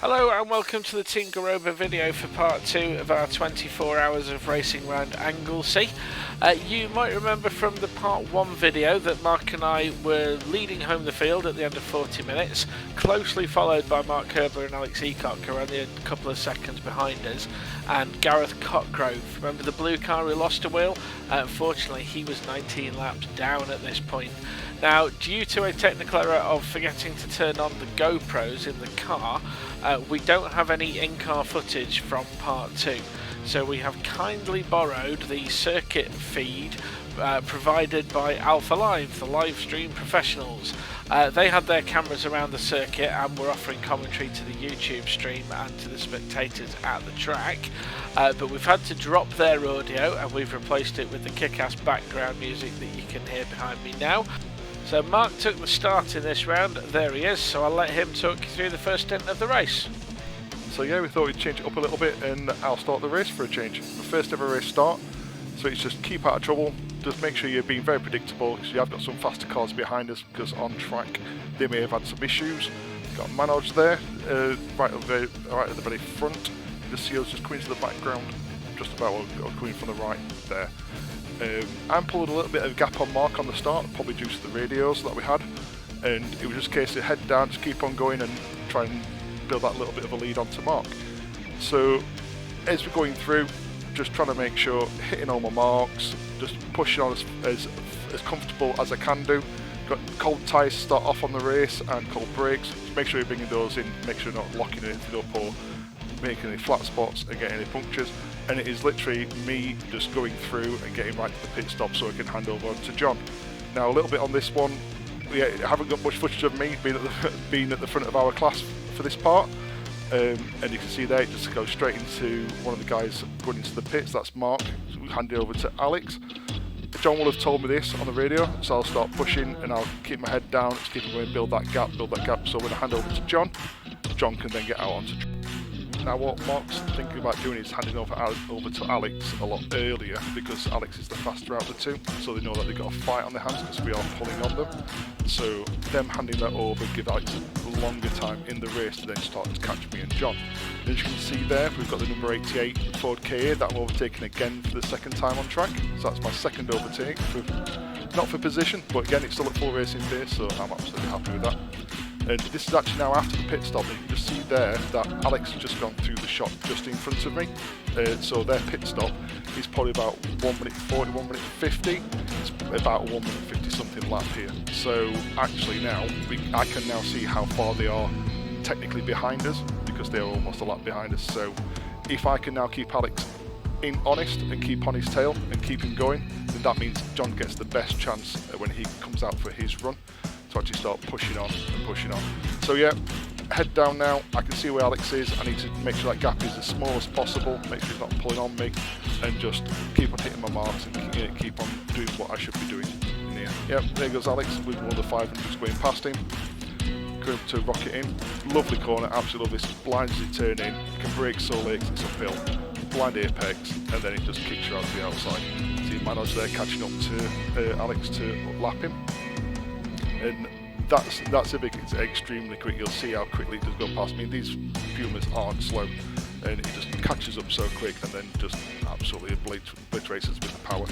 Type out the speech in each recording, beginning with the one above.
Hello and welcome to the Team Guroba video for part 2 of our 24 hours of racing around Anglesey. You might remember from the part 1 video that Mark and I were leading home the field at the end of 40 minutes, closely followed by Mark Chappell and Alex Eacock, who are only a couple of seconds behind us, and Gareth Cotgrove. Remember the blue car who lost a wheel? Unfortunately, he was 19 laps down at this point. Now, due to a technical error of forgetting to turn on the GoPros in the car, we don't have any in-car footage from part 2. So we have kindly borrowed the circuit feed provided by Alpha Live, the live stream professionals. They had their cameras around the circuit and were offering commentary to the YouTube stream and to the spectators at the track. But we've had to drop their audio and we've replaced it with the kick-ass background music that you can hear behind me now. So Mark took the start in this round, there he is, so I'll let him talk you through the first stint of the race. So yeah, we thought we'd change it up a little bit and I'll start the race for a change. The first ever race start, so it's just keep out of trouble, just make sure you're being very predictable because you have got some faster cars behind us because on track they may have had some issues. Got Manoj there, right at the very front. You just see us just coming to the background, just about or coming from the right there. I'm pulling a little bit of gap on Mark on the start, probably due to the radios that we had, and it was just a case of head down, just keep on going and try and build that little bit of a lead onto Mark. So as we're going through, just trying to make sure, hitting all my marks, just pushing on as comfortable as I can do. Got cold tyres to start off on the race and cold brakes, just make sure you're bringing those in, make sure you're not locking anything up or making any flat spots and getting any punctures. And it is literally me just going through and getting right to the pit stop so I can hand over to John. Now a little bit on this one, we haven't got much footage of me being at the front of our class for this part, and you can see there it just goes straight into one of the guys going into the pits, that's Mark, so we hand it over to Alex. John will have told me this on the radio, so I'll start pushing and I'll keep my head down, just keep on going, build that gap, so when I hand over to John, John can then get out onto track. Now what Mark's thinking about doing is handing over to Alex a lot earlier because Alex is the faster out of the two, so they know that they've got a fight on their hands because we are pulling on them. So them handing that over give Alex a longer time in the race to then start to catch me and John. And as you can see there, we've got the number 88 Ford KA that I'm overtaking again for the second time on track. So that's my second overtake, not for position, but again it's still at full racing pace, so I'm absolutely happy with that. And this is actually now after the pit stop, and you can just see there that Alex has just gone through the shot just in front of me. So their pit stop is probably about 1 minute 40, 1 minute 50. It's about 1 minute 50 something lap here. So actually now, I can now see how far they are technically behind us because they're almost a lap behind us. So if I can now keep Alex honest and keep on his tail and keep him going, then that means John gets the best chance when he comes out for his run to actually start pushing on and pushing on. So yeah, head down now, I can see where Alex is, I need to make sure that gap is as small as possible, make sure he's not pulling on me, and just keep on hitting my marks and keep on doing what I should be doing in here. Yep, there goes Alex with one of the 500s going past him. Going to rocket in, lovely corner, absolutely love this, blind as you turn in, you can brake so late it's uphill, blind apex, and then it just kicks you out to the outside. See Manoj there catching up to Alex to lap him. And that's a big, it's extremely quick. You'll see how quickly it does go past me. These Pumas aren't slow, and it just catches up so quick and then just absolutely obliterates us with the power.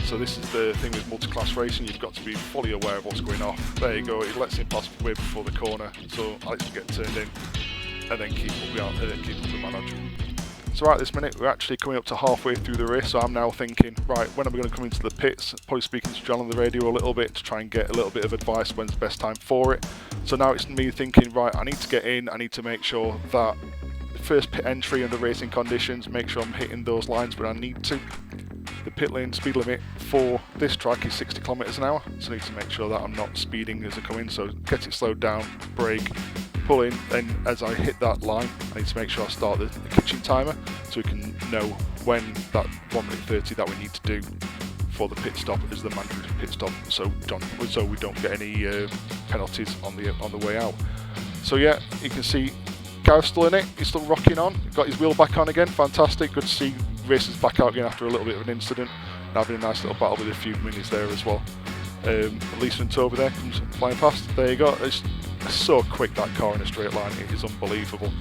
So this is the thing with multi-class racing, you've got to be fully aware of what's going off. There you go, it lets him pass way before the corner, so Alex will get turned in and then keep up the Manoj. So right this minute, we're actually coming up to halfway through the race, so I'm now thinking, right, when are we going to come into the pits? Probably speaking to John on the radio a little bit to try and get a little bit of advice when's the best time for it. So now it's me thinking, right, I need to get in, I need to make sure that the first pit entry under racing conditions, make sure I'm hitting those lines where I need to. The pit lane speed limit for this track is 60 kilometers an hour, so I need to make sure that I'm not speeding as I come in, so get it slowed down, brake, pull in, and as I hit that line, I need to make sure I start the kitchen timer so we can know when that 1 minute 30 that we need to do for the pit stop is the mandatory pit stop, so we don't get any penalties on the way out. So yeah, you can see Gareth's still in it, he's still rocking on, got his wheel back on again, fantastic, good to see racers back out again after a little bit of an incident, and having a nice little battle with a few minis there as well. Lisa and Toby there comes flying past, there you go, so quick, that car in a straight line, it is unbelievable.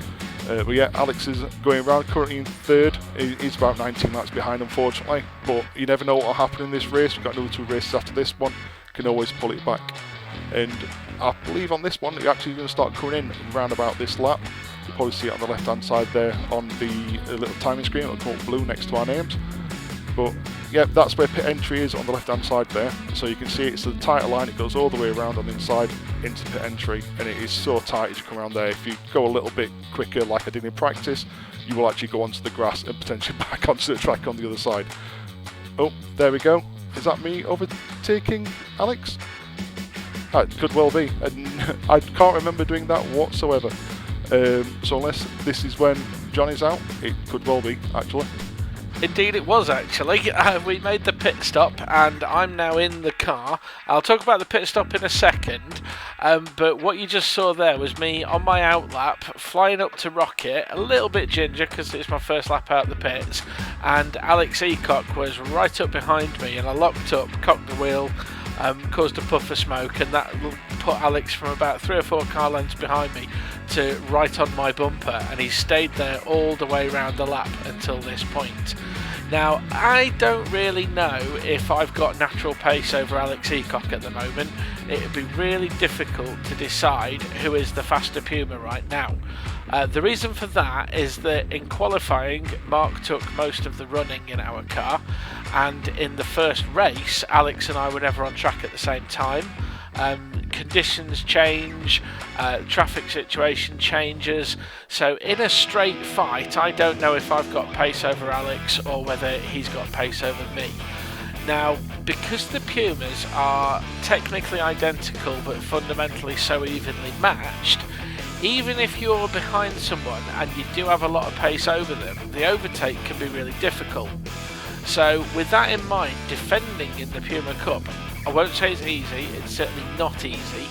But yeah, Alex is going around currently in third. He's about 19 laps behind, unfortunately, but you never know what will happen in this race. We've got another 2 races after this one, can always pull it back. And I believe on this one you're actually going to start coming in round about this lap. You'll probably see it on the left hand side there on the little timing screen. It'll come up blue next to our names. But yeah, that's where pit entry is on the left hand side there. So you can see it's a tighter line, it goes all the way around on the inside into pit entry, and it is so tight as you come around there. If you go a little bit quicker like I did in practice, you will actually go onto the grass and potentially back onto the track on the other side. Oh, there we go. Is that me overtaking Alex? It could well be, and I can't remember doing that whatsoever. So unless this is when John is out, it could well be, actually. Indeed it was, actually. We made the pit stop and I'm now in the car. I'll talk about the pit stop in a second, but what you just saw there was me on my out lap, flying up to rocket, a little bit ginger because it's my first lap out the pits, and Alex Eacock was right up behind me, and I locked up, cocked the wheel, caused a puff of smoke, and that put Alex from about 3 or 4 car lengths behind me to right on my bumper, and he stayed there all the way around the lap until this point. Now, I don't really know if I've got natural pace over Alex Eacock at the moment. It would be really difficult to decide who is the faster Puma right now. The reason for that is that in qualifying, Mark took most of the running in our car, and in the first race, Alex and I were never on track at the same time. Conditions change, traffic situation changes, so in a straight fight I don't know if I've got pace over Alex or whether he's got pace over me. Now, because the Pumas are technically identical but fundamentally so evenly matched, even if you're behind someone and you do have a lot of pace over them, the overtake can be really difficult. So with that in mind, defending in the Puma Cup, I won't say it's easy, it's certainly not easy,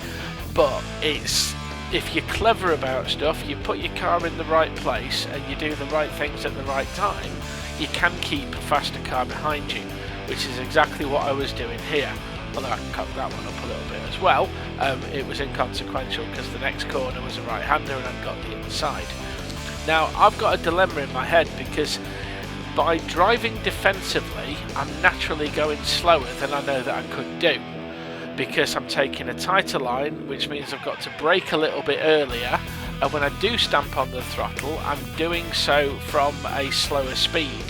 but it's, if you're clever about stuff, you put your car in the right place and you do the right things at the right time, you can keep a faster car behind you, which is exactly what I was doing here. Although I can cock that one up a little bit as well, it was inconsequential because the next corner was a right-hander and I'd got the inside. Now, I've got a dilemma in my head because by driving defensively, I'm naturally going slower than I know that I could do, because I'm taking a tighter line, which means I've got to brake a little bit earlier, and when I do stamp on the throttle, I'm doing so from a slower speed.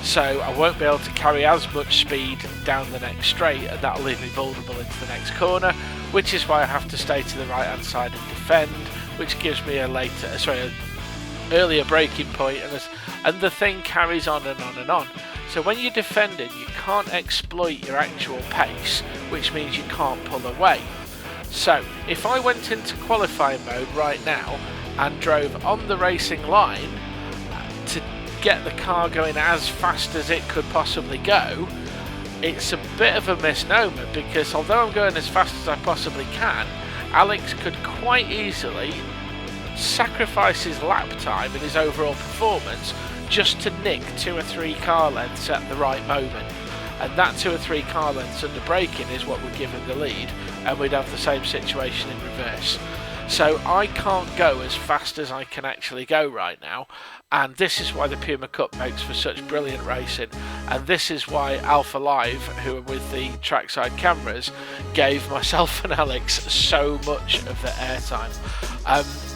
So I won't be able to carry as much speed down the next straight, and that'll leave me vulnerable into the next corner, which is why I have to stay to the right hand side and defend, which gives me an earlier braking point, and the thing carries on and on and on. So when you're defending, you can't exploit your actual pace, which means you can't pull away. So if I went into qualifying mode right now and drove on the racing line to get the car going as fast as it could possibly go, it's a bit of a misnomer, because although I'm going as fast as I possibly can, Alex could quite easily sacrifice his lap time and his overall performance just to nick 2 or 3 car lengths at the right moment, and that 2 or 3 car lengths under braking is what would give him the lead, and we'd have the same situation in reverse. So I can't go as fast as I can actually go right now, and this is why the Puma Cup makes for such brilliant racing, and this is why Alpha Live, who are with the trackside cameras, gave myself and Alex so much of the airtime.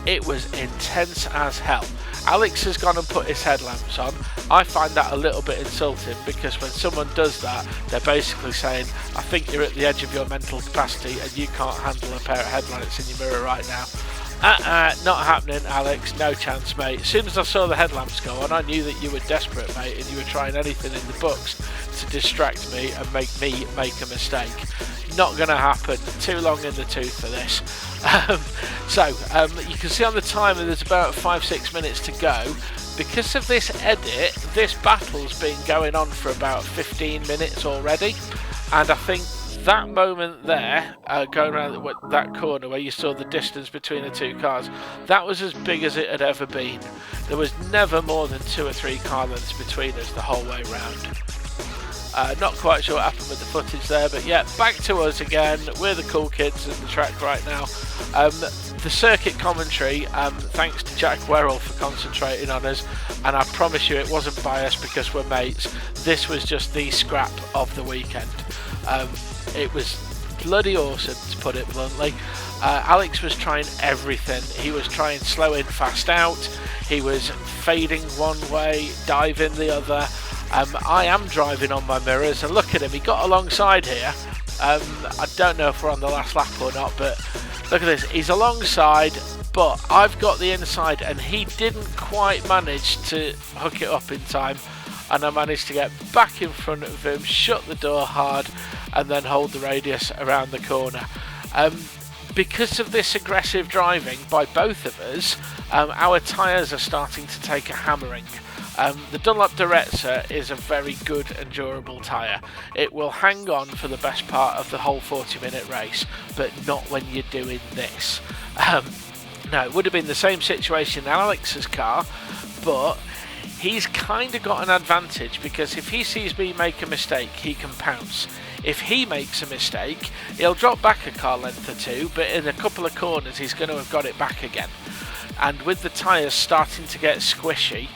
It was intense as hell. Alex has gone and put his headlamps on. I find that a little bit insulting, because when someone does that, they're basically saying, I think you're at the edge of your mental capacity and you can't handle a pair of headlights in your mirror right now. Not happening, Alex, no chance, mate. As soon as I saw the headlamps go on, I knew that you were desperate, mate, and you were trying anything in the books to distract me and make me make a mistake. Not going to happen. Too long in the tooth for this. You can see on the timer there's about 5-6 minutes to go. Because of this edit, this battle's been going on for about 15 minutes already, and I think that moment there, going around that corner where you saw the distance between the 2 cars, that was as big as it had ever been. There was never more than 2 or 3 car lengths between us the whole way round. Not quite sure what happened with the footage there, but yeah, back to us again. We're the cool kids in the track right now. the circuit commentary, thanks to Jack Werrell for concentrating on us, and I promise you it wasn't biased because we're mates. This was just the scrap of the weekend. It was bloody awesome, to put it bluntly. Alex was trying everything. He was trying slow in, fast out. He was fading one way, diving the other. I am driving on my mirrors, and look at him, he got alongside here. I don't know if we're on the last lap or not, but look at this, he's alongside, but I've got the inside, and he didn't quite manage to hook it up in time, and I managed to get back in front of him, shut the door hard, and then hold the radius around the corner. Because of this aggressive driving by both of us, our tyres are starting to take a hammering. The Dunlop DEUX is a very good and durable tyre. It will hang on for the best part of the whole 40-minute race, but not when you're doing this. Now, it would have been the same situation in Alex's car, but he's kind of got an advantage because if he sees me make a mistake, he can pounce. If he makes a mistake, he'll drop back a car length or two, but in a couple of corners he's going to have got it back again. And with the tyres starting to get squishy,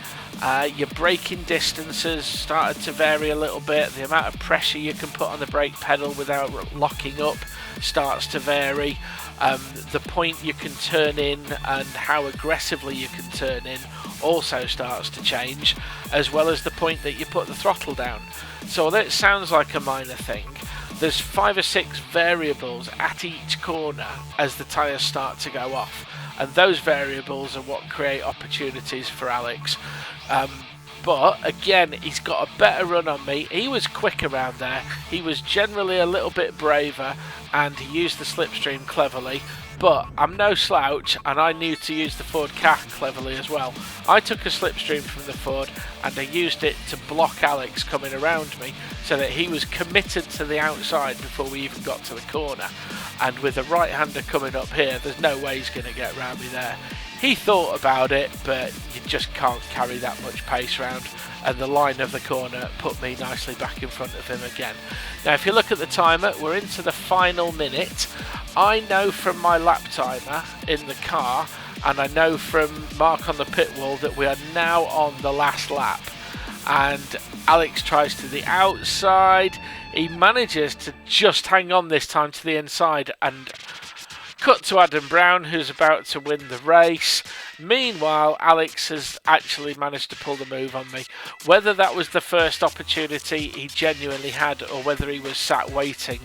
your braking distances started to vary a little bit. The amount of pressure you can put on the brake pedal without locking up starts to vary. The point you can turn in and how aggressively you can turn in also starts to change, as well as the point that you put the throttle down. So although it sounds like a minor thing, there's 5 or 6 variables at each corner as the tyres start to go off, and those variables are what create opportunities for Alex. But again, he's got a better run on me. He was quick around there, he was generally a little bit braver, and he used the slipstream cleverly. But I'm no slouch, and I knew to use the Ford car cleverly as well. I took a slipstream from the Ford and I used it to block Alex coming around me, so that he was committed to the outside before we even got to the corner. And with a right-hander coming up here, there's no way he's going to get around me there. He thought about it, but you just can't carry that much pace around, and the line of the corner put me nicely back in front of him again. Now if you look at the timer, we're into the final minute. I know from my lap timer in the car, and I know from Mark on the pit wall, that we are now on the last lap. And Alex tries to the outside. He manages to just hang on this time to the inside, and cut to Adam Brown, who's about to win the race. Meanwhile, Alex has actually managed to pull the move on me. Whether that was the first opportunity he genuinely had, or whether he was sat waiting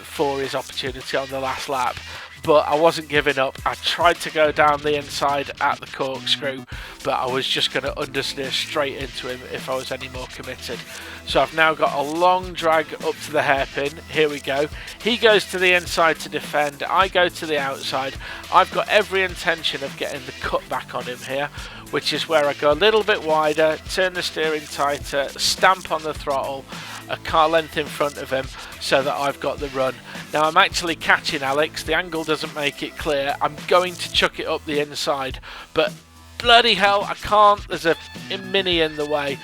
for his opportunity on the last lap, but I wasn't giving up. I tried to go down the inside at the corkscrew, but I was just going to understeer straight into him if I was any more committed. So I've now got a long drag up to the hairpin. Here we go. He goes to the inside to defend. I go to the outside. I've got every intention of getting the cut back on him here, which is where I go a little bit wider, turn the steering tighter, stamp on the throttle, a car length in front of him, so that I've got the run. Now I'm actually catching Alex. The angle doesn't make it clear. I'm going to chuck it up the inside, but bloody hell, I can't. There's a Mini in the way.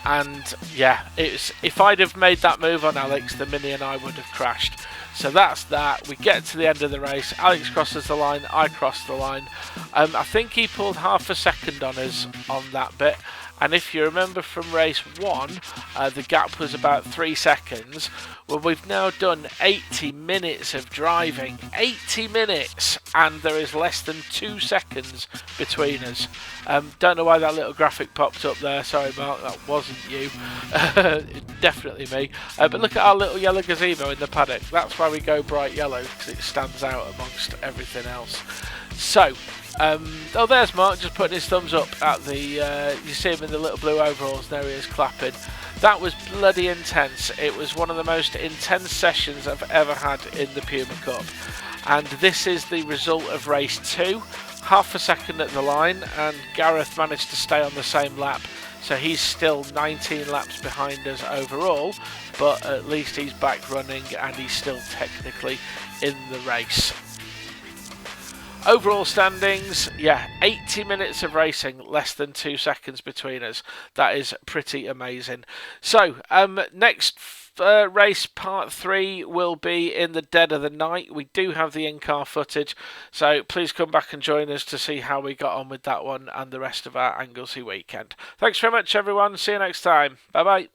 And yeah, if I'd have made that move on Alex, the Mini and I would have crashed. So that's that. We get to the end of the race. Alex crosses the line. I cross the line. I think he pulled half a second on us on that bit. And if you remember from race 1, the gap was about 3 seconds. Well, we've now done 80 minutes of driving. 80 minutes! And there is less than 2 seconds between us. Don't know why that little graphic popped up there. Sorry, Mark, that wasn't you. Definitely me. But look at our little yellow gazebo in the paddock. That's why we go bright yellow, because it stands out amongst everything else. So, oh, there's Mark just putting his thumbs up at the, you see him in the little blue overalls, there he is clapping. That was bloody intense. It was one of the most intense sessions I've ever had in the Puma Cup. And this is the result of race 2. Half a second at the line, and Gareth managed to stay on the same lap. So he's still 19 laps behind us overall, but at least he's back running and he's still technically in the race. Overall standings, yeah, 80 minutes of racing, less than 2 seconds between us. That is pretty amazing. So, next race part 3 will be in the dead of the night. We do have the in-car footage, so please come back and join us to see how we got on with that one and the rest of our Anglesey weekend. Thanks very much, everyone. See you next time. Bye bye.